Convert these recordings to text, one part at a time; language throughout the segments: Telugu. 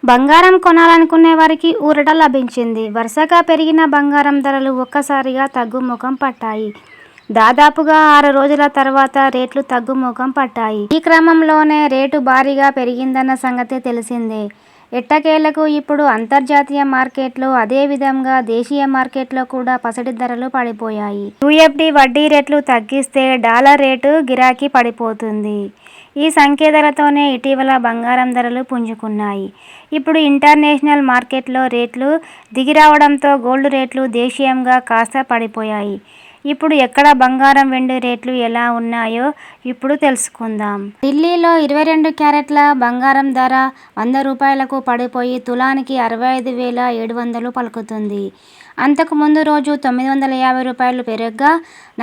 బంగారం కొనాలనుకునే వారికి ఊరట లభించింది. వరుసగా పెరిగిన బంగారం ధరలు ఒక్కసారిగా తగ్గుముఖం పట్టాయి. దాదాపుగా 6 రోజుల తర్వాత రేట్లు తగ్గుముఖం పట్టాయి. ఈ క్రమంలోనే రేటు భారీగా పెరిగిందన్న సంగతి తెలిసిందే. ఎట్టకేలకు ఇప్పుడు అంతర్జాతీయ మార్కెట్లో, అదేవిధంగా దేశీయ మార్కెట్లో కూడా పసిడి ధరలు పడిపోయాయి. యూఎఫ్డీ వడ్డీ రేట్లు తగ్గిస్తే డాలర్ రేటు గిరాకీ పడిపోతుంది. ఈ సంకేతాలతోనే ఇటీవల బంగారం ధరలు పుంజుకున్నాయి. ఇప్పుడు ఇంటర్నేషనల్ మార్కెట్లో రేట్లు దిగిరావడంతో గోల్డ్ రేట్లు దేశీయంగా కాస్త పడిపోయాయి. ఇప్పుడు ఎక్కడ బంగారం, వెండి రేట్లు ఎలా ఉన్నాయో ఇప్పుడు తెలుసుకుందాం. ఢిల్లీలో 22 క్యారెట్ల బంగారం ధర 100 రూపాయలకు పడిపోయి తులానికి 65,700 పలుకుతుంది. అంతకు ముందు రోజు 950 రూపాయలు పెరగ్గా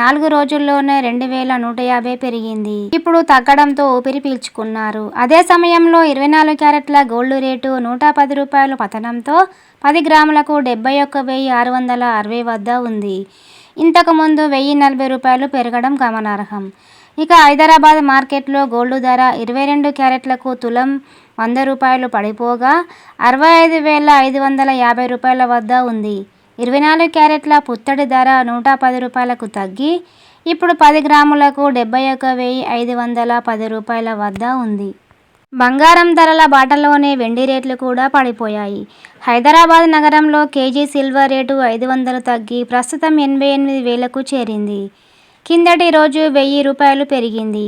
4 రోజుల్లోనే 2,150 పెరిగింది. ఇప్పుడు తగ్గడంతో ఊపిరి పీల్చుకున్నారు. అదే సమయంలో 24 క్యారెట్ల గోల్డ్ రేటు 110 రూపాయలు పతనంతో 10 గ్రాములకు 71,660 వద్ద ఉంది. ఇంతకు ముందు 1,040 రూపాయలు పెరగడం గమనార్హం. ఇక హైదరాబాద్ మార్కెట్లో గోల్డ్ ధర 22 క్యారెట్లకు తులం 100 రూపాయలు పడిపోగా 65,550 రూపాయల వద్ద ఉంది. 24 క్యారెట్ల పుత్తడి ధర 110 రూపాయలకు తగ్గి ఇప్పుడు 10 గ్రాములకు 71,510 రూపాయల వద్ద ఉంది. బంగారం ధరల బాటలోనే వెండి రేట్లు కూడా పడిపోయాయి. హైదరాబాద్ నగరంలో కేజీ సిల్వర్ రేటు 500 తగ్గి ప్రస్తుతం 88,000కు చేరింది. కిందటి రోజు 1,000 రూపాయలు పెరిగింది.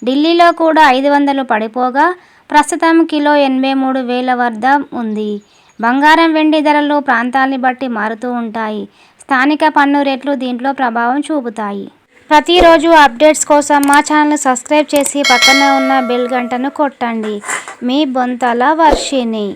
ఢిల్లీలో కూడా 500 పడిపోగా ప్రస్తుతం కిలో 83,000 వద్ద ఉంది. బంగారం, వెండి ధరలు ప్రాంతాల్ని బట్టి మారుతూ ఉంటాయి. స్థానిక పన్ను రేట్లు దీంట్లో ప్రభావం చూపుతాయి. ప్రతిరోజు అప్డేట్స్ కోసం మా ఛానల్ని సబ్స్క్రైబ్ చేసి పక్కనే ఉన్న బెల్ గంటను కొట్టండి. మీ బొంతల వర్షిణి.